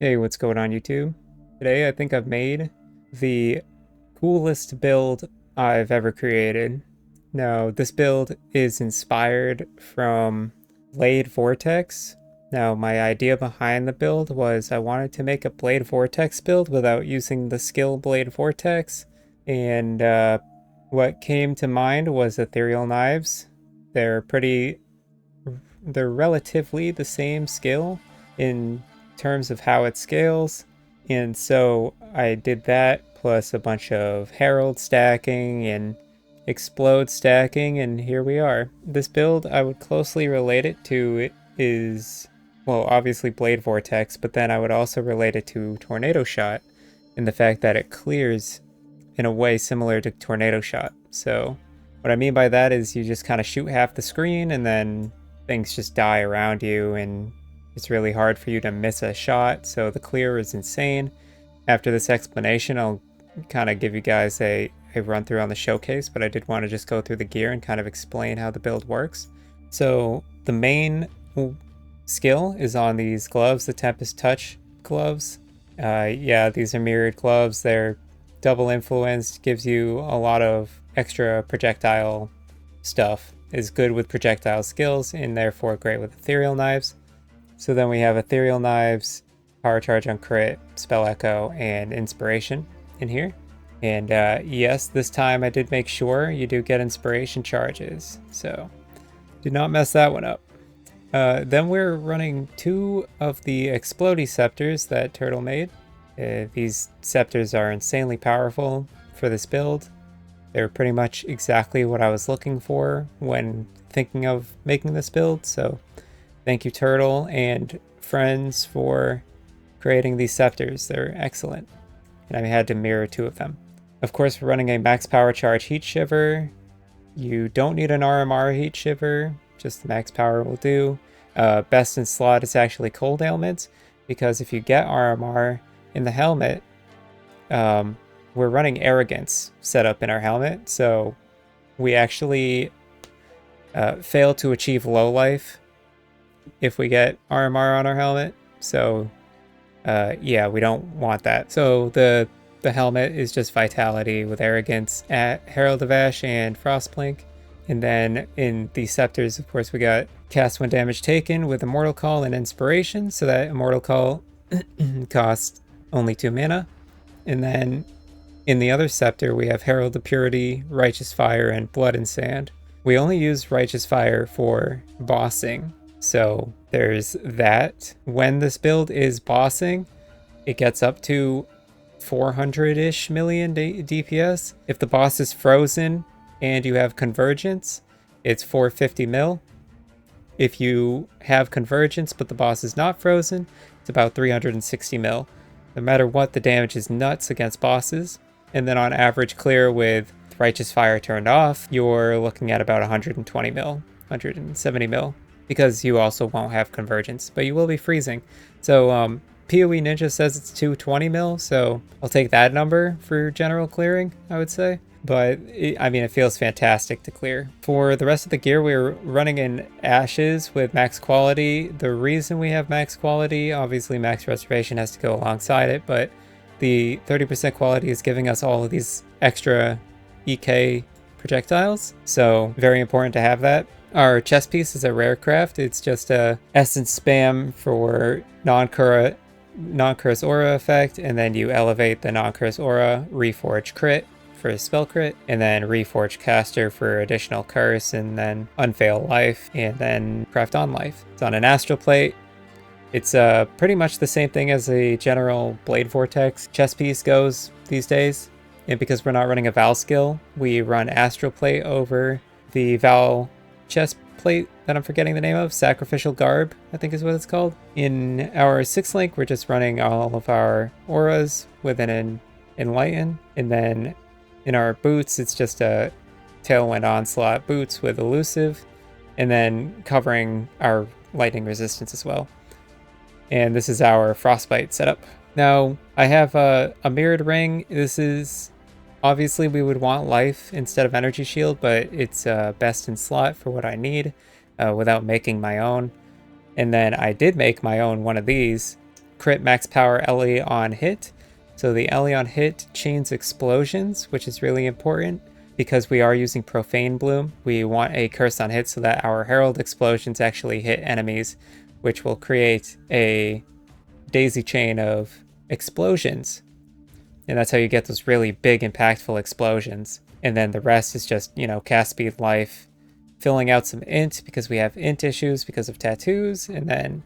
Hey, what's going on YouTube? Today I think I've made the coolest build I've ever created. Now, this build is inspired from Blade Vortex. Now, my idea behind the build was I wanted to make a Blade Vortex build without using the skill Blade Vortex. And what came to mind was Ethereal Knives. They're they're relatively the same skill in terms of how it scales. And so I did that plus a bunch of Herald stacking and Explode stacking, and here we are. This build, I would closely relate it to well, obviously Blade Vortex, but then I would also relate it to Tornado Shot in the fact that it clears in a way similar to Tornado Shot. So what I mean by that is you just kind of shoot half the screen and then things just die around you, and it's really hard for you to miss a shot. So the clear is insane. After this explanation, I'll kind of give you guys a run through on the showcase, but I did want to just go through the gear and kind of explain how the build works. So the main skill is on these gloves, the Tempest Touch gloves. Yeah, these are mirrored gloves. They're double influenced, gives you a lot of extra projectile stuff, is good with projectile skills, and therefore great with Ethereal Knives. So then we have Ethereal Knives, Power Charge on Crit, Spell Echo, and Inspiration in here. And yes, this time I did make sure you do get Inspiration charges, so do not mess that one up. Then we're running 2 of the Explodey Scepters that Turtle made. These Scepters are insanely powerful for this build. They're pretty much exactly what I was looking for when thinking of making this build, so thank you Turtle and friends for creating these Scepters. They're excellent, and I had to mirror 2 of them. Of course, we're running a max power charge heat shiver. You don't need an RMR heat shiver, just the max power will do. Best in slot is actually cold ailments, because if you get RMR in the helmet, we're running Arrogance set up in our helmet, so we actually fail to achieve low life if we get RMR on our helmet. So yeah, we don't want that. So the helmet is just Vitality with Arrogance at Herald of Ash and Frostblink. And then in the Scepters, of course, we got Cast when damage taken with Immortal Call and Inspiration, so that Immortal Call costs only 2 mana. And then in the other Scepter, we have Herald of Purity, Righteous Fire, and Blood and Sand. We only use Righteous Fire for bossing, so there's that. When this build is bossing, it gets up to 400-ish million DPS. If the boss is frozen and you have Convergence, it's 450 mil. If you have Convergence but the boss is not frozen, it's about 360 mil. No matter what, the damage is nuts against bosses. And then on average clear with Righteous Fire turned off, you're looking at about 120 mil, 170 mil, because you also won't have Convergence, but you will be freezing. So PoE Ninja says it's 220 mil, so I'll take that number for general clearing, I would say. But I mean, it feels fantastic to clear. For the rest of the gear, we're running in Ashes with max quality. The reason we have max quality, obviously max reservation has to go alongside it, but the 30% quality is giving us all of these extra EK projectiles, so very important to have that. Our chest piece is a rare craft. It's just a essence spam for non-curse aura effect, and then you elevate the non-curse aura, reforge crit for a spell crit, and then reforge caster for additional curse, and then unveil life, and then craft on life. It's on an astral plate. It's pretty much the same thing as a general Blade Vortex chest piece goes these days. And because we're not running a Val skill, we run astral plate over the Val chest plate that I'm forgetting the name of. Sacrificial Garb, I think is what it's called. In our 6th link, we're just running all of our auras with an Enlighten. And then in our boots, it's just a Tailwind Onslaught boots with Elusive, and then covering our lightning resistance as well. And this is our Frostbite setup. Now, I have a mirrored ring. This is, obviously we would want life instead of energy shield, but it's best in slot for what I need without making my own. And then I did make my own one of these crit max power LE on hit. So the LE on hit chains explosions, which is really important because we are using Profane Bloom. We want a curse on hit so that our Herald explosions actually hit enemies, which will create a daisy chain of explosions. And that's how you get those really big, impactful explosions. And then the rest is just, you know, cast speed, life, filling out some int because we have int issues because of tattoos, and then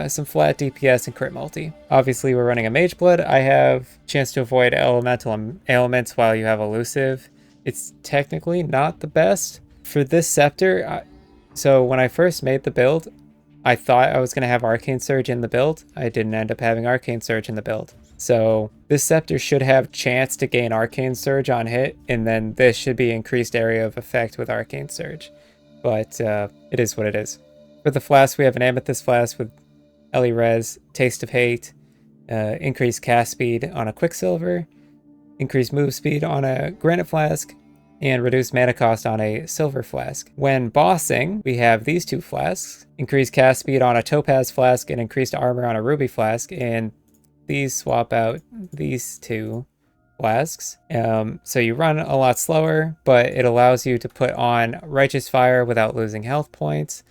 some flat DPS and crit multi. Obviously, we're running a Mage Blood. I have chance to avoid elemental ailments while you have elusive. It's technically not the best. For this scepter, so when I first made the build, I thought I was going to have Arcane Surge in the build. I didn't end up having Arcane Surge in the build. So this scepter should have chance to gain Arcane Surge on hit, and then this should be increased area of effect with Arcane Surge. But it is what it is. For the flask, we have an Amethyst flask with Ellie Res, Taste of Hate, increased cast speed on a Quicksilver, increased move speed on a Granite Flask, and reduced mana cost on a Silver Flask. When bossing, we have these two flasks, increased cast speed on a Topaz Flask and increased armor on a Ruby Flask, and these swap out these two flasks. So you run a lot slower, but it allows you to put on Righteous Fire without losing health points.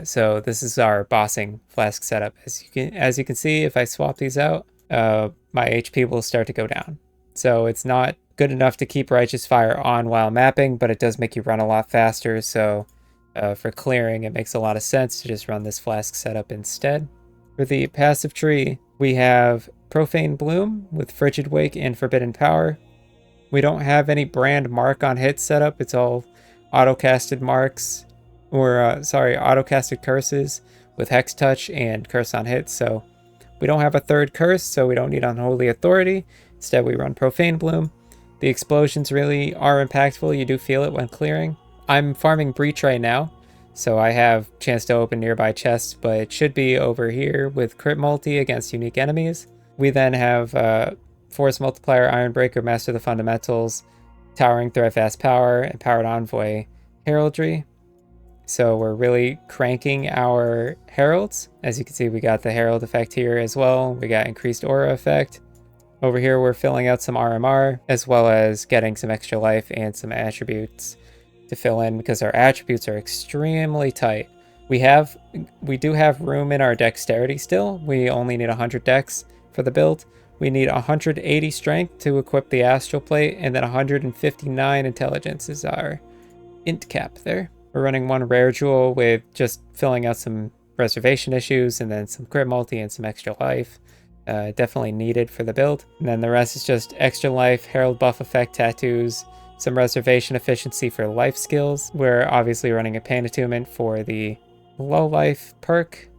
So this is our bossing flask setup. As you can see, if I swap these out, my HP will start to go down. So it's not good enough to keep Righteous Fire on while mapping, but it does make you run a lot faster. So for clearing, it makes a lot of sense to just run this flask setup instead. For the passive tree, we have Profane Bloom with Frigid Wake and Forbidden Power. We don't have any brand mark on hit setup. It's all auto-casted marks, or auto-casted curses with Hex Touch and Curse on hit. So we don't have a third curse, so we don't need Unholy Authority. Instead, we run Profane Bloom. The explosions really are impactful. You do feel it when clearing. I'm farming Breach right now, so I have chance to open nearby chests, but it should be over here with crit multi against unique enemies. We then have Force Multiplier, Ironbreaker, Master the Fundamentals, Towering Threat, Fast Power, Empowered Envoy, Heraldry. So we're really cranking our heralds. As you can see, we got the herald effect here as well. We got increased aura effect. Over here, we're filling out some RMR, as well as getting some extra life and some attributes to fill in because our attributes are extremely tight. We do have room in our dexterity still. We only need 100 dex for the build. We need 180 strength to equip the astral plate, and then 159 intelligence is our int cap there. We're running one rare jewel with just filling out some reservation issues, and then some crit multi and some extra life. Definitely needed for the build. And then the rest is just extra life, herald buff effect tattoos, some reservation efficiency for life skills. We're obviously running a pain attunement for the low life perk.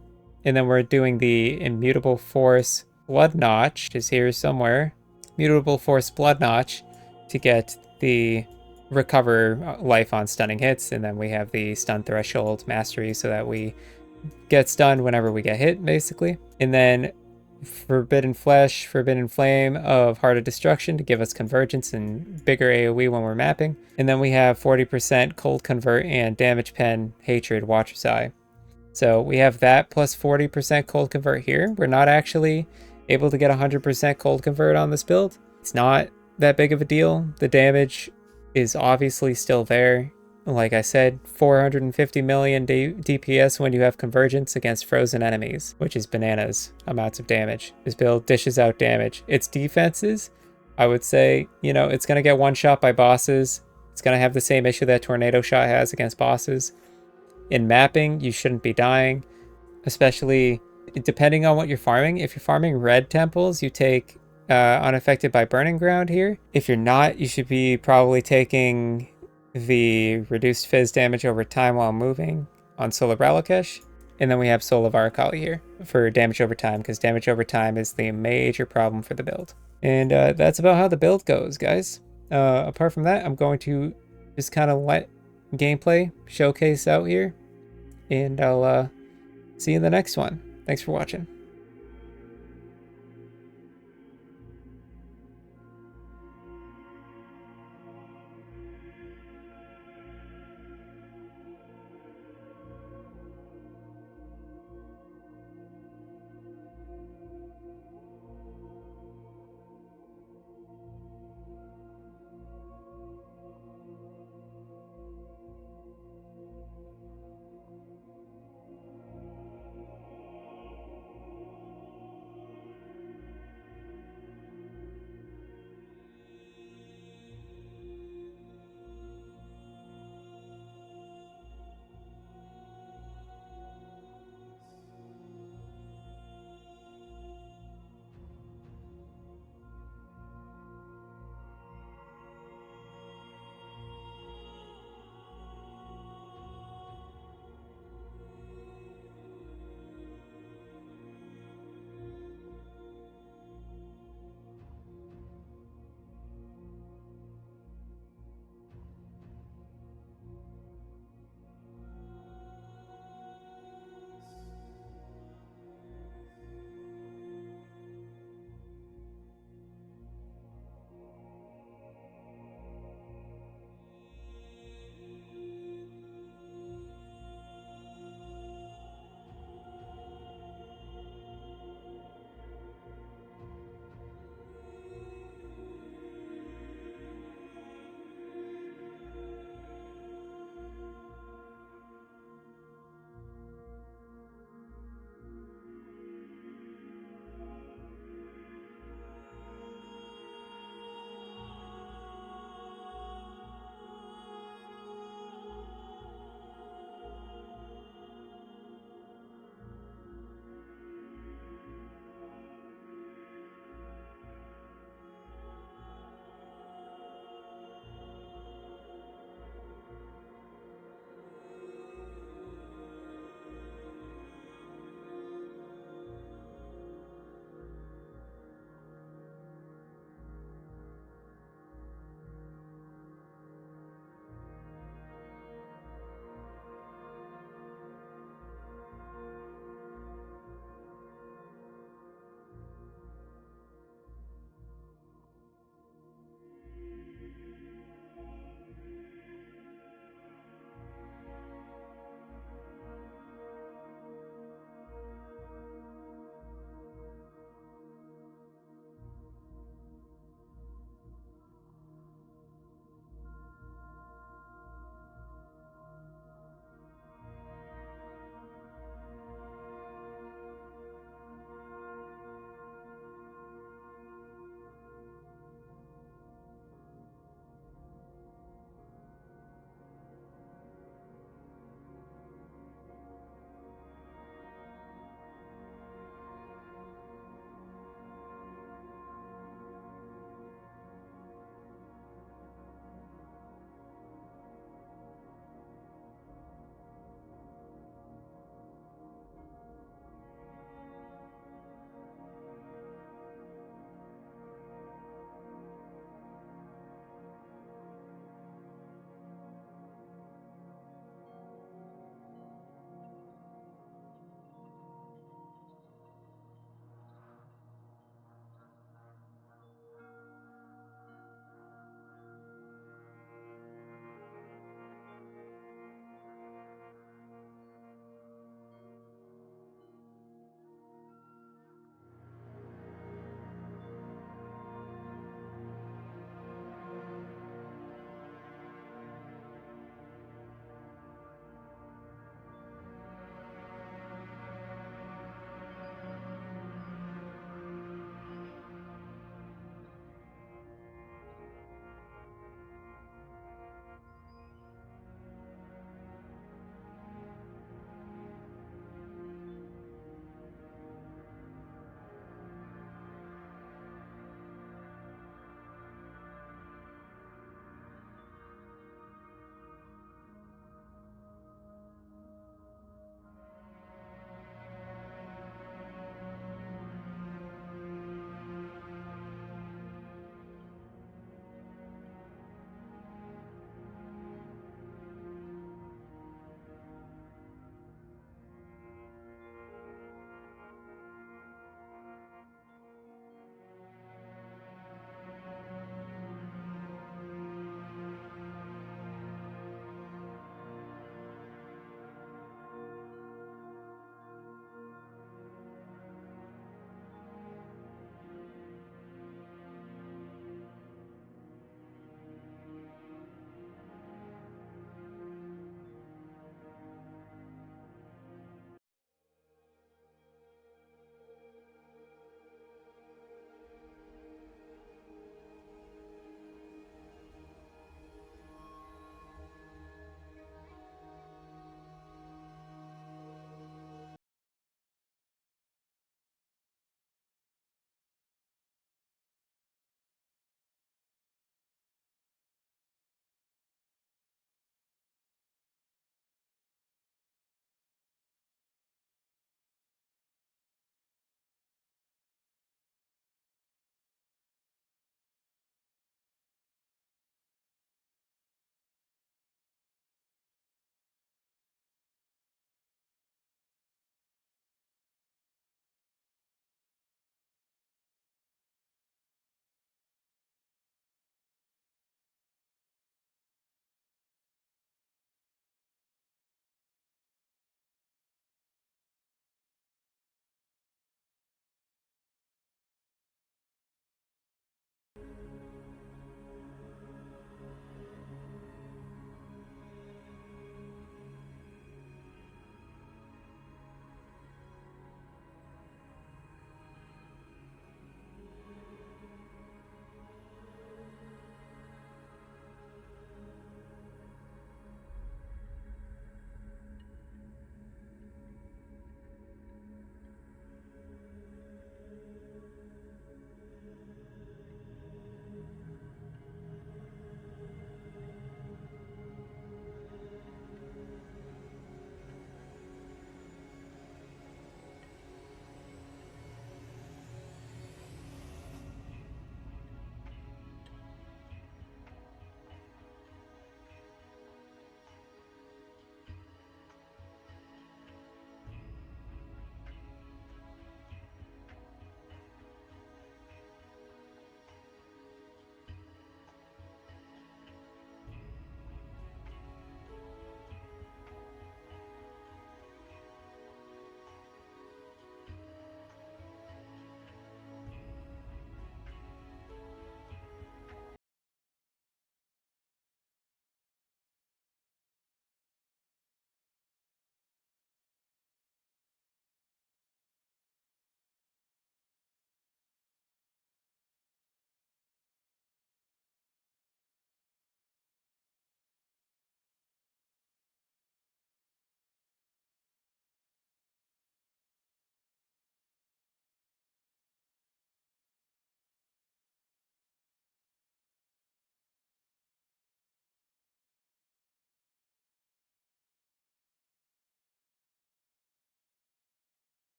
And then we're doing the immutable force blood notch, which is here somewhere. Mutable force blood notch to get the recover life on stunning hits. And then we have the stun threshold mastery so that we get stunned whenever we get hit, basically. And then Forbidden Flesh, Forbidden Flame of Heart of Destruction to give us convergence and bigger AoE when we're mapping. And then we have 40% Cold Convert and Damage Pen, Hatred, Watcher's Eye. So we have that plus 40% Cold Convert here. We're not actually able to get 100% Cold Convert on this build. It's not that big of a deal. The damage is obviously still there. Like I said, 450 million DPS when you have convergence against frozen enemies, which is bananas amounts of damage. This build dishes out damage. Its defenses, I would say, you know, it's going to get one shot by bosses. It's going to have the same issue that Tornado Shot has against bosses. In mapping, you shouldn't be dying, especially depending on what you're farming. If you're farming red temples, you take unaffected by Burning Ground here. If you're not, you should be probably taking the reduced fizz damage over time while moving on Solar Bralakesh. And then we have Soul of Aracali here for damage over time, because damage over time is the major problem for the build. And that's about how the build goes, guys. Apart from that, I'm going to just kind of let gameplay showcase out here, and I'll see you in the next one. Thanks for watching.